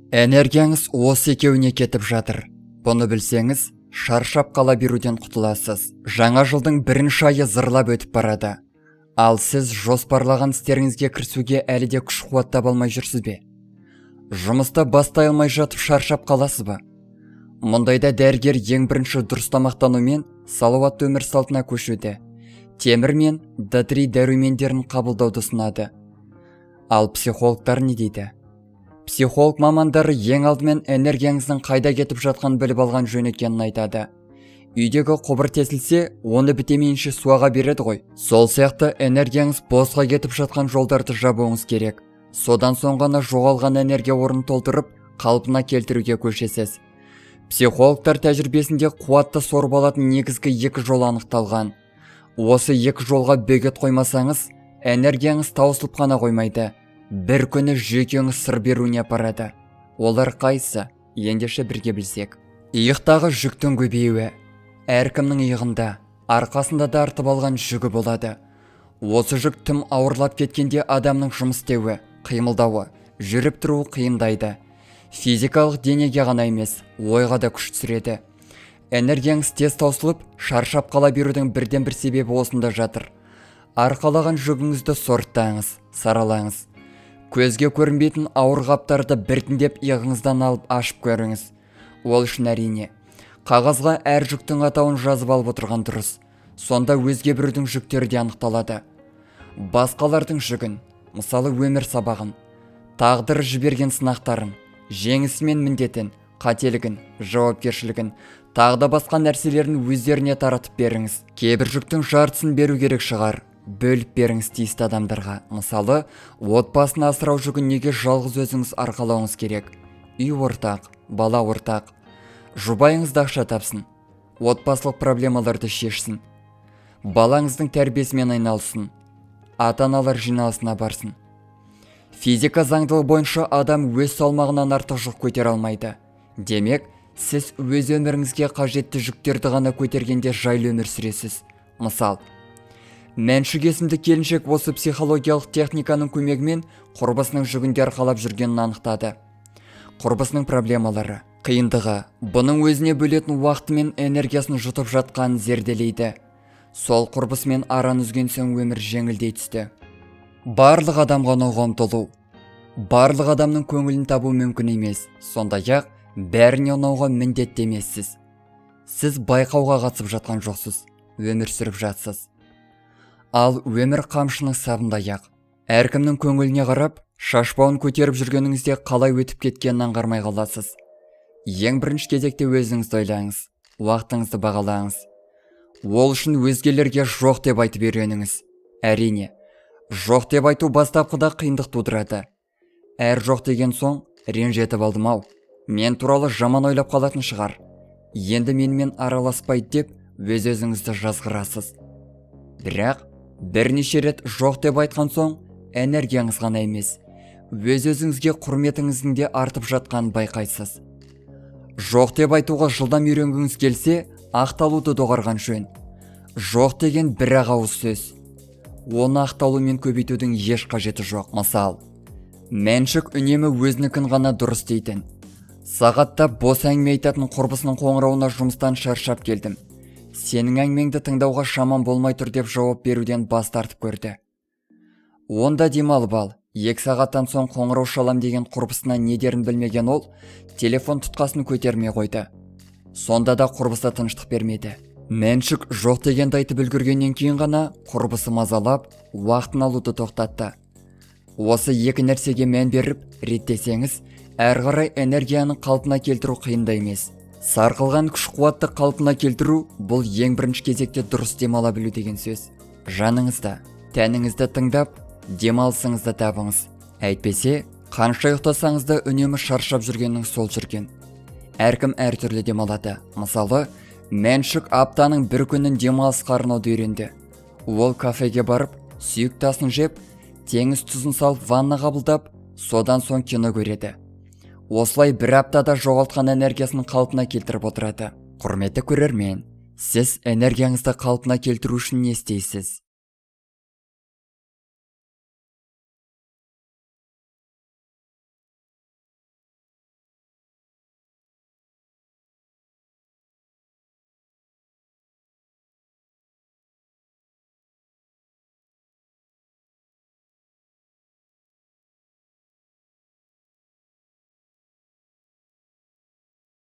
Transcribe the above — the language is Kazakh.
Энергияңыз осы екеуіне кетіп жатыр. Бұны білсеңіз, шаршап қала беруден құтыласыз. Жаңа жылдың бірінші айы зырлап өтіп барады. Ал сіз жоспарлаған істеріңізге кірісуге әлі де күш-қуат таба алмай жүрсіз бе? Жұмыста бастай алмай жатып шаршап қаласыз ба? Мұндайда дәрігер ең бірінші дұрыс тамақтану мен салауатты өмір салтына көшуді, темір мен D3 дәрумендерін қабылдауды ұсынады. Ал психологтар не дейді? Психолог мамандары ең алдымен энергияңыздың қайда кетіп жатқанын біліп алған жөн екенін айтады. Үйдегі құбыр тесілсе, оны бітемейінше суаға береді ғой. Сол сияқты энергияңыз босқа кетіп жатқан жолдарды жабуыңыз керек. Содан соң ғана жоғалған энергия орнын толтырып, қалпына келтіруге көшесіз. Психологтар тәжірибесінде қуатты сорып алатын негізгі екі жол анықталған. Осы екі жолға бөгет қоймасаңыз, энергияңыз таусылып қана қоймайды. Бір күні жүйкеңіз сыр беруіне апарады. Олар қайсы? Ендеше бірге білсек. Иықтағы жүктің көбеюі. Әркімнің иығында, арқасында да артып алған жүгі болады. Осы жүк тым ауырлап кеткенде адамның жұмыс істеуі, қимылдауы, жүріп тұруы қиындайды. Физикалық денеге ғана емес, ойға да күш түсіреді. Энергияңыз тез таусылып, шаршап қала берудің бірден бір себебі осында жатыр. Арқалаған жүгіңізді сорттаңыз, саралаңыз. Көзге көрінбейтін ауыр қаптарды біртіндеп иығыңыздан алып ашып көріңіз. Ол үшін әрине қағазға әр жүктің атауын жазып алып отырған дұрыс. Сонда өзге біреудің жүктері де анықталады. Басқалардың жүгін, мысалы өмір сабағын, тағдыры жіберген сынақтарын, жеңісі мен міндетін, қателігін, жауапкершілігін, тағы да басқа нәрселерін өздеріне таратып беріңіз. Кейбір жүктің жартысын беру керек шығар. Бөліп беріңіз тиісті адамдарға. Мысалы, отбасын асырау жүгін неге жалғыз өзіңіз арқалауыңыз керек? Үй ортақ, бала ортақ. Жұбайыңыз да ақша тапсын, отбасылық проблемаларды шешсін. Балаңыздың тәрбиесімен айналсын, ата-аналар жиналысына барсын. Физика заңдылығы бойынша адам өз салмағынан артық жүк көтере алмайды. Демек, сіз өз өміріңізге қажетті жүктерді ғана көтергенде жайлы өмір сүресіз. Мысал, Мәншүк есімді келіншек осы психологиялық техниканың көмегімен құрбысының жүгінде арқалап жүргенін анықтады. Құрбысының проблемалары, қиындығы, бұның өзіне бөлетін уақыты мен энергиясын жұтып жатқанын зерделейді. Сол құрбысымен араны үзген соң өмір жеңілдей түсті. Барлық адамға ұнауға ұмтылу. Барлық адамның көңілін табу мүмкін емес. Сондай-ақ бәріне ұнауға міндетті емессіз. Сіз байқауға қатысып жатқан жоқсыз, өмір сүріп жатсыз. Ал өмір қамшының сабындай-ақ. Әркімнің көңіліне қарап, шашбауын көтеріп жүргеніңізде қалай өтіп кеткенін аңғармай қаласыз. Ең бірінші кезекте өзіңізді ойлаңыз, уақытыңызды бағалаңыз. Ол үшін өзгелерге жоқ деп айтып үйреніңіз. Әрине, жоқ деп айту бастапқыда қиындық тудырады. Әр жоқ деген соң, ренжетіп алдым-ау, мен туралы жаман ойлап қалатын шығар. Енді менімен араласпайды деп өз-өзіңізді жазғырасыз. Бірақ бірнеше рет жоқ деп айтқан соң, энергияңыз ғана емес, өз-өзіңізге құрметіңіздің де артып жатқанын байқайсыз. Жоқ деп айтуға жылдам үйренгіңіз келсе, ақталуды доғарған жөн. Жоқ деген бір-ақ ауыз сөз. Оны ақталу мен көбейтудің еш қажеті жоқ. Мысал, Мәншүк үнемі өзінікін ғана дұрыс дейтін. Сағатта бос әңгіме айтатын құрбысының қоңырауына жұмыстан шаршап келдім. Сенің әңгімеңді тыңдауға шамам болмай тұр деп жауап беруден бас тартып көрді. Онда демалып ал, 2 сағаттан соң қоңырау шалам деген құрбысына не дерін білмеген ол, телефон тұтқасын көтермей қойды. Сонда да құрбысы тыныштық бермеді. Мәншүк жоқ дегенді айтып үлгергеннен кейін ғана құрбысы мазалап, уақытын алуды тоқтатты. Осы екі нәрсеге мән беріп, реттесеңіз, әрі қарай энергияны қалпына келтіру қиында емес. Сарқылған күш-қуатты қалпына келтіру бұл ең бірінші кезекте дұрыс демала білу деген сөз. Жаныңызды, тәніңізді тыңдап, демалысыңызды табыңыз. Әйтпесе, қанша ұйықтасаңыз да үнемі шаршап жүргеннің сол жүрген. Әркім әртүрлі демалады. Мысалы, Мәншүк аптаның бір күнін демалыс қарнауды үйренді. Ол кафеге барып, сүйікті асын жеп, теңіз тұзын салып ванна қабылдап, содан соң кино көреді. Осылай бір аптада жоғалтқан энергиясын қалпына келтіріп отырады. Құрметті көрермен, сіз энергияңызды қалпына келтіру үшін не істейсіз?